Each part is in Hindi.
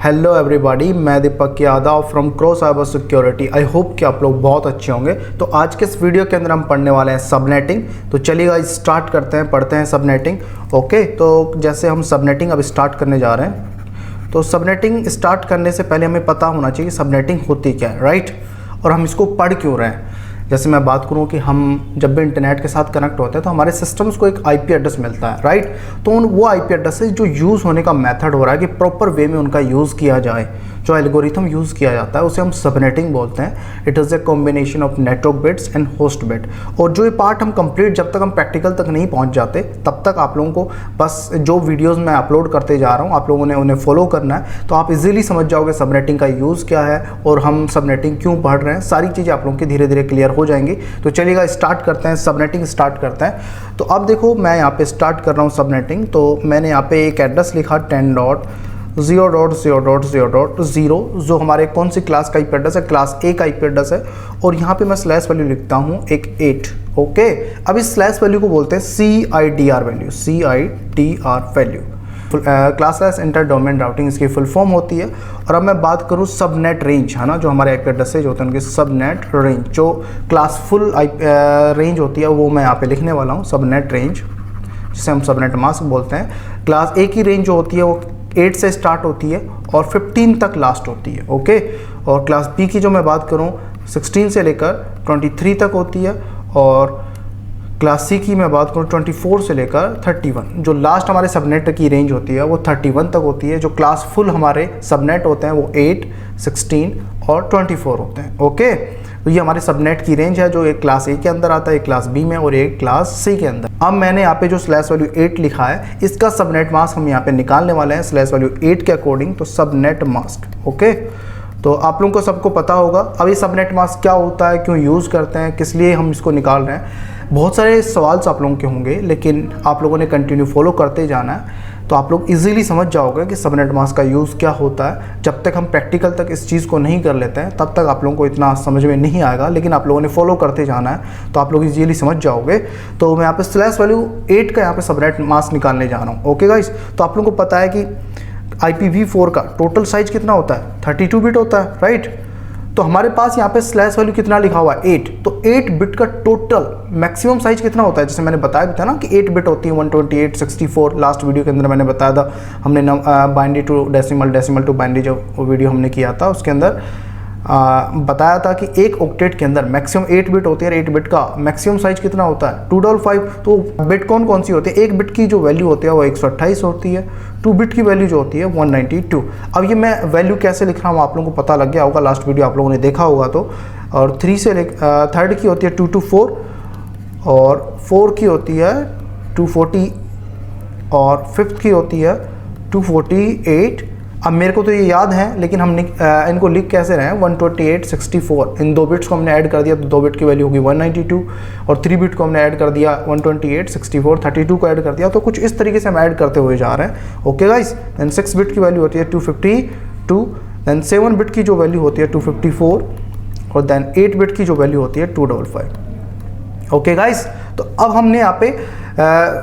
हेलो एवरीबॉडी, मैं Deepak Yadav from crow cyber security. I hope कि आप लोग बहुत अच्छे होंगे। तो आज के इस वीडियो के अंदर हम पढ़ने वाले हैं सबनेटिंग। तो चलिएगा स्टार्ट करते हैं, पढ़ते हैं सबनेटिंग। ओके, तो जैसे हम सबनेटिंग अब स्टार्ट करने जा रहे हैं, तो सबनेटिंग स्टार्ट करने से पहले हमें पता होना चाहिए कि सबनेटिंग होती क्या है, राइट, और हम इसको पढ़ क्यों रहे हैं। जैसे मैं बात करूं कि हम जब भी इंटरनेट के साथ कनेक्ट होते हैं तो हमारे सिस्टम्स को एक आईपी एड्रेस मिलता है, राइट। तो वो आईपी एड्रेस से जो यूज़ होने का मेथड हो रहा है कि प्रॉपर वे में उनका यूज़ किया जाए, जो एल्गोरिथम यूज़ किया जाता है उसे हम सबनेटिंग बोलते हैं। It is a combination of network bits and host bit. और जो ये पार्ट हम कंप्लीट, जब तक हम प्रैक्टिकल तक नहीं पहुंच जाते तब तक आप लोगों को बस जो वीडियोस मैं अपलोड करते जा रहा हूं आप लोगों ने उन्हें फॉलो करना है, तो आप इजीली समझ जाओगे सबनेटिंग का यूज़ क्या है और हम सबनेटिंग क्यों पढ़ रहे हैं। सारी चीज़ें आप लोगों की धीरे धीरे क्लियर हो जाएंगी। तो चलिएगा स्टार्ट करते हैं, सबनेटिंग स्टार्ट करते हैं। तो अब देखो, मैं यहाँ पे स्टार्ट कर रहा हूँ सबनेटिंग। तो मैंने यहाँ पे एक एड्रेस लिखा 10.0.0.0.0, जो हमारे कौन सी क्लास का आईपी एड्रेस है, क्लास ए का आईपी एड्रेस है। और यहाँ पे मैं स्लैश वैल्यू लिखता हूँ एक 8। ओके, अब इस स्लैश वैल्यू को बोलते हैं CIDR value, CIDR value, classless inter domain routing इसकी फुल फॉर्म होती है। और अब मैं बात करूँ सबनेट रेंज, है ना, जो हमारे आईपी एड्रेसेज होते हैं उनकी सबनेट रेंज, जो क्लास फुल रेंज होती है वो मैं यहाँ पे लिखने वाला हूँ, सबनेट रेंज, जिसे हम सबनेट मास्क बोलते हैं। क्लास ए की रेंज जो होती है वो 8 से स्टार्ट होती है और 15 तक लास्ट होती है। ओके, और क्लास बी की जो मैं बात करूँ 16 से लेकर 23 तक होती है, और क्लास सी की मैं बात करूँ 24 से लेकर 31। जो लास्ट हमारे सबनेट की रेंज होती है वो 31 तक होती है। जो क्लास फुल हमारे सबनेट होते हैं वो 8, 16 और 24 होते हैं। ओके, तो ये हमारे सबनेट की रेंज है, जो एक क्लास ए के अंदर आता है, एक क्लास बी में और एक क्लास सी के अंदर। अब मैंने यहाँ पे जो स्लैश वैल्यू 8 लिखा है, इसका सबनेट मास्क हम यहाँ पे निकालने वाले हैं स्लैश वैल्यू 8 के अकॉर्डिंग। तो सबनेट मास्क, ओके, तो आप लोगों को सबको पता होगा। अब ये सबनेट मास्क क्या होता है, क्यों यूज़ करते हैं, किस लिए हम इसको निकाल रहे हैं। बहुत सारे सवाल आप लोगों के होंगे, लेकिन आप लोगों ने कंटिन्यू फॉलो करते जाना है, तो आप लोग इजीली समझ जाओगे कि सबनेट मास्क का यूज़ क्या होता है। जब तक हम प्रैक्टिकल तक इस चीज़ को नहीं कर लेते हैं तब तक आप लोगों को इतना समझ में नहीं आएगा, लेकिन आप लोगों ने फॉलो करते जाना है तो आप लोग इजीली समझ जाओगे। तो मैं यहाँ पे स्लैश वैल्यू 8 का यहाँ पे सबनेट मास्क निकालने जा रहा हूँ। ओके गाइस, तो आप लोगों को पता है कि IPv4 का टोटल साइज कितना होता है, 32 बिट होता है, राइट। तो हमारे पास यहाँ पे स्लैश वैल्यू कितना लिखा हुआ है 8, तो 8 बिट का टोटल मैक्सिमम साइज कितना होता है, जैसे मैंने बताया भी था ना कि 8 बिट होती है 128, 64। लास्ट वीडियो के अंदर मैंने बताया था, हमने binary to decimal, decimal to binary जो वीडियो हमने किया था उसके अंदर बताया था कि एक ऑक्टेट के अंदर मैक्सिमम 8 बिट होती है। 8 बिट का मैक्सिमम साइज कितना होता है 255। तो बिट कौन सी होती है, एक बिट की जो वैल्यू होती है वो 128 होती है, 2 बिट की वैल्यू जो होती है 192। अब ये मैं वैल्यू कैसे लिख रहा हूँ आप लोगों को पता लग गया होगा, लास्ट वीडियो आप लोगों ने देखा होगा तो। और 3 से थर्ड की होती है 224, और 4 की होती है 240, और 5th की होती है 248। अब मेरे को तो ये याद है, लेकिन हम इनको लिख कैसे रहे हैं 128, 64। इन 2 बिट्स को हमने ऐड कर दिया तो 2 बिट की वैल्यू होगी 192, और 3 बिट को हमने ऐड कर दिया 128, 64, 32 को ऐड कर दिया। तो कुछ इस तरीके से हम ऐड करते हुए जा रहे हैं। ओके गाइस, देन 6 बिट की वैल्यू होती है 252, देन 7 बिट की जो वैल्यू होती है 254, और देन 8 बिट की जो वैल्यू होती है 255। ओके गाइस, तो अब हमने यहाँ पे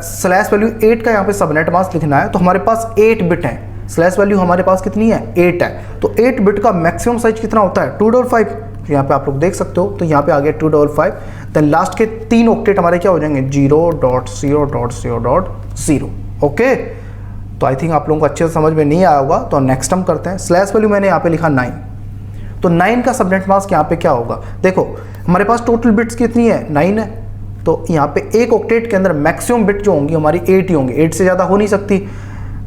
स्लैश वैल्यू 8 का यहाँ पे सबनेट मास्क लिखना है। तो हमारे पास 8 बिट है, स्लैश वैल्यू हमारे पास कितनी है 8 है। तो 8 बिट का मैक्सिमम साइज कितना होता है 255। तो यहाँ पे आप लोग देख सकते हो, तो यहाँ पे आ गया 255। देन लास्ट के 3 ऑक्टेट हमारे क्या हो जाएंगे 0.0.0.0। ओके, तो आई थिंक आप लोगों को अच्छे से समझ में नहीं आया होगा। तो नेक्स्ट हम करते हैं, स्लैश वैल्यू मैंने यहाँ पे लिखा 9। तो 9 का सबनेट मास्क यहाँ पे क्या होगा, देखो हमारे पास टोटल बिट्स कितनी है 9 है। तो यहाँ पे एक ऑक्टेट के अंदर मैक्सिमम बिट जो होंगी हमारी 8 ही होंगी, 8 से ज़्यादा हो नहीं सकती।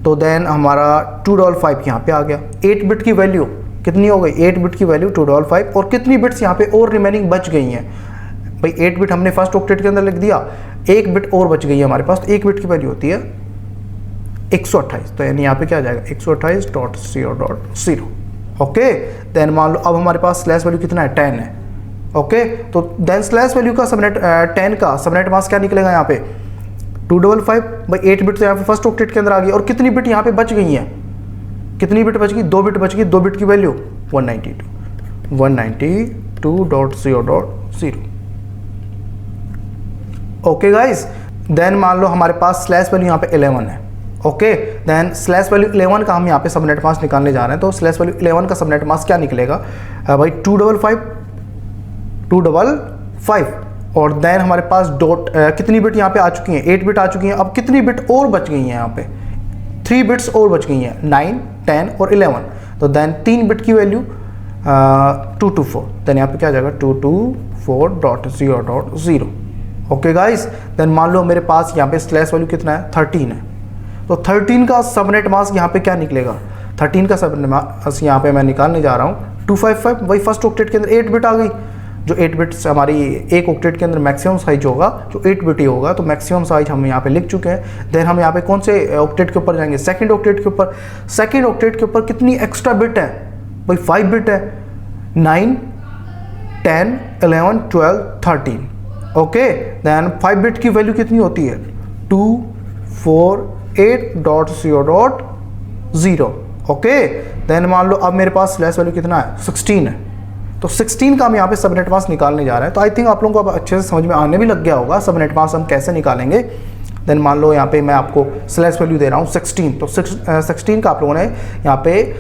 तो देन हमारा 255 यहाँ पे आ गया। 8 बिट की वैल्यू कितनी हो गई, 8 बिट की वैल्यू 255, और कितनी बिट्स यहाँ पे और रिमेनिंग बच गई हैं भाई। 8 बिट हमने फर्स्ट ऑक्टेट के अंदर लिख दिया, 1 बिट और बच गई है हमारे पास। तो 1 बिट की वैल्यू होती है 128। तो यानी यहाँ पे क्या आ जाएगा 128.0.0। ओके, देन मान लो अब हमारे पास स्लैश वैल्यू कितना है 10 है। ओके, तो देन स्लैश वैल्यू का सबनेट 10 का सबनेट मास्क क्या निकलेगा यहाँ पे 255 भाई। 8 बिट तो यहाँ पे फर्स्ट ऑक्टेट के अंदर आ गई, और कितनी बिट यहाँ पे बच गई हैं, कितनी बिट बच गई 2 बिट बच गई। 2 बिट की वैल्यू 192.0.0। ओके गाइस, देन मान लो हमारे पास स्लैश वैल्यू यहाँ पे 11 है। ओके। देन स्लैश वैल्यू 11 का हम यहाँ पे सबनेट मास्क निकालने जा रहे हैं, तो स्लैश वैल्यू 11 का सबनेट मास्क क्या निकलेगा भाई 255 और देन हमारे पास डॉट कितनी बिट यहाँ पे आ चुकी हैं, 8 बिट आ चुकी हैं। अब कितनी बिट और बच गई हैं यहाँ पे, 3 बिट्स और बच गई हैं, 9, 10 और 11। तो देन 3 बिट की वैल्यू 224, देन यहाँ पे क्या आ जाएगा 224.0.0। ओके गाइस, देन मान लो मेरे पास यहाँ पे स्लैश वैल्यू कितना है 13 है, तो 13 का सबनेट मास्क यहाँ पे क्या निकलेगा, 13 का सबनेट मास्क यहाँ पे मैं निकालने जा रहा हूँ 255। वही फर्स्ट ऑक्टेट के अंदर 8 बिट आ गई, जो 8 बिट्स हमारी एक ऑक्टेट के अंदर मैक्सिमम साइज होगा जो 8 बिट ही होगा, तो मैक्सिमम साइज हम यहाँ पे लिख चुके हैं। देन हम यहाँ पे कौन से ऑक्टेट के ऊपर जाएंगे, सेकंड ऑक्टेट के ऊपर। सेकंड ऑक्टेट के ऊपर कितनी एक्स्ट्रा बिट है भाई 5 बिट है, 9, 10, 11, 12, 13। ओके, देन 5 बिट की वैल्यू कितनी होती है 248.0.0। ओके, देन मान लो अब मेरे पास स्लैश वैल्यू कितना है 16 है, तो 16 का हम यहाँ पे सबनेट मास्क निकालने जा रहे हैं। तो आई थिंक आप लोगों को अब अच्छे से समझ में आने भी लग गया होगा सबनेट मास्क हम कैसे निकालेंगे। देन मान लो यहाँ पे मैं आपको स्लैश वैल्यू दे रहा हूँ 16, तो 16 का आप लोगों ने यहाँ पे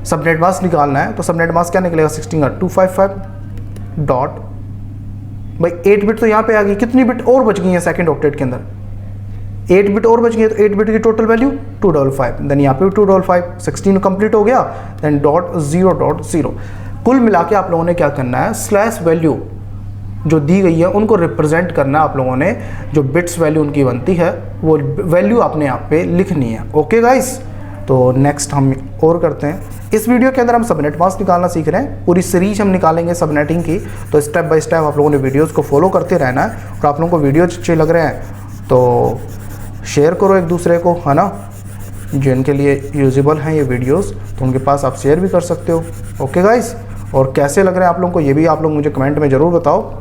सबनेट मास्क निकालना है। तो सबनेट मास्क क्या निकलेगा 16 का 255 डॉट भाई 8 बिट तो यहाँ पे आ गई, कितनी बिट और बच गई है सेकंड ऑक्टेट के अंदर, 8 बिट और बच गई है, तो 8 बिट की टोटल वैल्यू 255। देन यहाँ पे भी 255, 16 कंप्लीट हो गया, देन .0.0। कुल मिला के आप लोगों ने क्या करना है, स्लैश वैल्यू जो दी गई है उनको रिप्रेजेंट करना है आप लोगों ने, जो बिट्स वैल्यू उनकी बनती है वो वैल्यू आपने यहाँ पे लिखनी है। ओके गाइस, तो नेक्स्ट हम और करते हैं। इस वीडियो के अंदर हम सबनेट मास्क निकालना सीख रहे हैं, पूरी सीरीज हम निकालेंगे सबनेटिंग की। तो स्टेप बाय स्टेप आप लोगों ने वीडियोस को फॉलो करते रहना है, और आप लोगों को वीडियोज अच्छे लग रहे हैं तो शेयर करो एक दूसरे को, है ना, जिनके लिए यूजेबल हैं ये वीडियोस, तो उनके पास आप शेयर भी कर सकते हो। ओके गाइस, और कैसे लग रहे हैं आप लोगों को ये भी आप लोग मुझे कमेंट में ज़रूर बताओ।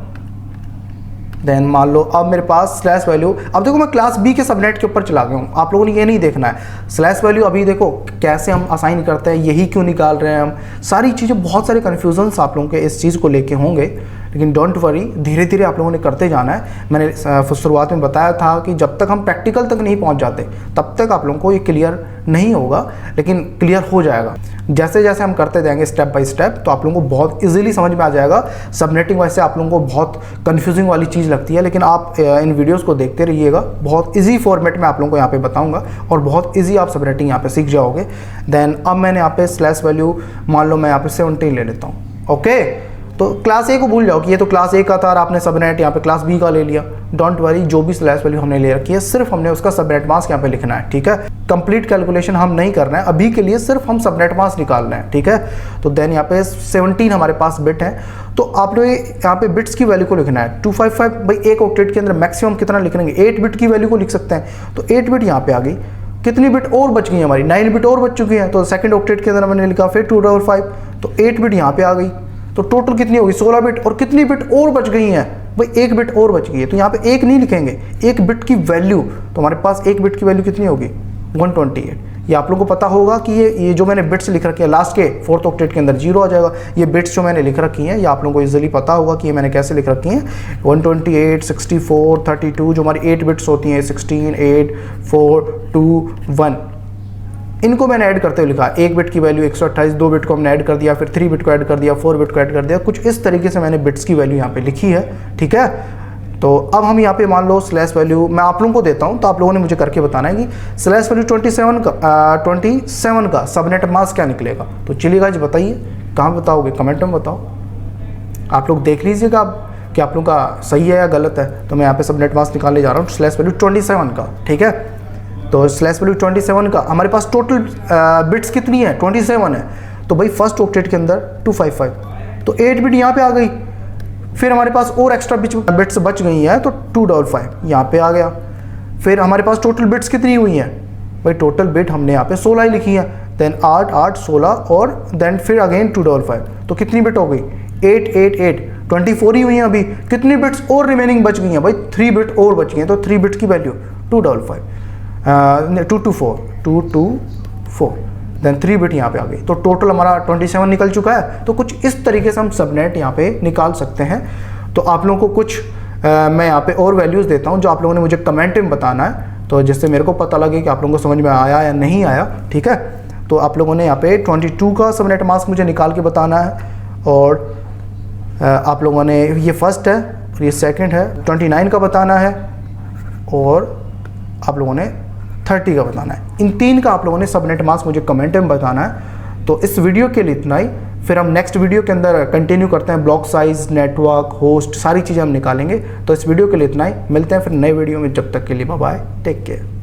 देन मान लो अब मेरे पास स्लैश वैल्यू, अब देखो मैं क्लास बी के सबनेट के ऊपर चला गया हूँ। आप लोगों ने ये नहीं देखना है स्लैश वैल्यू अभी देखो कैसे हम असाइन करते हैं, यही क्यों निकाल रहे हैं हम, सारी चीज़ें, बहुत सारे कन्फ्यूजन्स आप लोगों के इस चीज़ को लेके होंगे, लेकिन डोंट वरी, धीरे धीरे आप लोगों ने करते जाना है। मैंने शुरुआत में बताया था कि जब तक हम प्रैक्टिकल तक नहीं पहुंच जाते तब तक आप लोगों को ये क्लियर नहीं होगा, लेकिन क्लियर हो जाएगा जैसे जैसे हम करते जाएंगे स्टेप बाय स्टेप, तो आप लोगों को बहुत इजीली समझ में आ जाएगा। सबनेटिंग वैसे आप लोगों को बहुत कंफ्यूजिंग वाली चीज़ लगती है, लेकिन आप इन वीडियोस को देखते रहिएगा, बहुत इजी फॉर्मेट में आप लोगों को यहाँ पे बताऊंगा और बहुत इजी आप सबनेटिंग यहाँ पे सीख जाओगे। देन अब मैंने यहाँ पे स्लैश वैल्यू मान लो मैं यहाँ पे 17 ले लेता हूँ। ओके, तो क्लास ए को भूल जाओ कि ये तो क्लास ए का था और आपने सबनेट यहाँ पे क्लास बी का ले लिया। डोंट वरी, जो भी स्लैश वैल्यू हमने ले रखी है सिर्फ हमने उसका सबनेट मास्क यहाँ पे लिखना है, ठीक है। कंप्लीट कैलकुलेशन हम नहीं करना है अभी के लिए, सिर्फ हम सबनेट मास्क निकालना है, ठीक है। तो देन यहाँ पे 17 हमारे पास बिट है, तो आप लोग यहाँ पे बिट्स की वैल्यू को लिखना है 255। भाई एक ऑक्टेट के अंदर मैक्सिमम कितना लिखेंगे, 8 बिट की वैल्यू को लिख सकते हैं, तो 8 बिट यहाँ पे आ गई। कितनी बिट और बच गई हमारी, 9 बिट और बच चुकी है, तो सेकंड ऑक्टेट के अंदर मैंने लिखा फिर 255, तो 8 बिट यहाँ पे आ गई, तो टोटल कितनी होगी 16 बिट। और कितनी बिट और बच गई हैं भाई, 1 बिट और बच गई है, तो यहाँ पे 1 नहीं लिखेंगे, 1 बिट की वैल्यू, तो हमारे पास 1 बिट की वैल्यू कितनी होगी 128। ये आप लोगों को पता होगा कि ये जो मैंने बिट्स लिख रखी है लास्ट के फोर्थ ऑक्टेट के अंदर 0 आ जाएगा। ये बिट्स जो मैंने लिख रखी हैं ये आप लोगों को इजीली पता होगा कि ये मैंने कैसे लिख रखी हैं, 128, 64, 32 जो हमारी 8 बिट्स होती हैं, 16, 8, 4, 2, 1, इनको मैंने ऐड करते हुए लिखा। 1 बिट की वैल्यू 128, 2 बिट को हमने ऐड कर दिया, फिर 3 बिट को ऐड कर दिया, 4 बिट को ऐड कर दिया, कुछ इस तरीके से मैंने बिट्स की वैल्यू यहाँ पे लिखी है, ठीक है। तो अब हम यहाँ पे मान लो स्लैश वैल्यू मैं आप लोगों को देता हूँ, तो आप लोगों ने मुझे करके बताना है कि स्लैश वैल्यू 27 का सबनेट मास्क क्या निकलेगा। तो चलिए गाइस बताइए, कहाँ बताओगे, कमेंट में बताओ। आप लोग देख लीजिएगा कि आप लोगों का सही है या गलत है। तो मैं यहाँ पे सबनेट मास्क निकालने जा रहा हूँ स्लैश वैल्यू 27 का, ठीक है। तो स्लैश वैल्यू 27 का हमारे पास टोटल बिट्स कितनी है 27 है, तो भाई फर्स्ट ऑक्टेट के अंदर 255, तो 8 बिट यहाँ पे आ गई, फिर हमारे पास और एक्स्ट्रा बिट्स बच गई हैं, तो 255 यहाँ पे आ गया। फिर हमारे पास टोटल बिट्स कितनी हुई हैं भाई, टोटल बिट हमने यहाँ पे 16 ही लिखी है, देन 8, 8, 16 और देन फिर अगेन 255, तो कितनी बिट हो गई 8, 8, 8, 24 ही हुई हैं। अभी कितनी बिट्स और रिमेनिंग बच गई हैं भाई, 3 बिट और बच गई हैं, तो 3 बिट्स की वैल्यू 255, 224, देन 3 बिट यहाँ पे आ गई, तो टोटल हमारा 27 निकल चुका है। तो कुछ इस तरीके से हम सबनेट यहाँ पे निकाल सकते हैं। तो आप लोगों को कुछ मैं यहाँ पे और वैल्यूज़ देता हूँ जो आप लोगों ने मुझे कमेंट में बताना है, तो जिससे मेरे को पता लगे कि आप लोगों को समझ में आया या नहीं आया, ठीक है। तो आप लोगों ने यहाँ पे 22 का सबनेट मास्क मुझे निकाल के बताना है, और आप लोगों ने ये फर्स्ट है और ये सेकंड है, 29 का बताना है, और आप लोगों ने 30 का बताना है। इन 3 का आप लोगों ने सबनेट मास्क मुझे कमेंट में बताना है। तो इस वीडियो के लिए इतना ही, फिर हम नेक्स्ट वीडियो के अंदर कंटिन्यू करते हैं, ब्लॉक साइज, नेटवर्क, होस्ट, सारी चीज़ें हम निकालेंगे। तो इस वीडियो के लिए इतना ही, मिलते हैं फिर नए वीडियो में, जब तक के लिए बाय बाय, टेक केयर।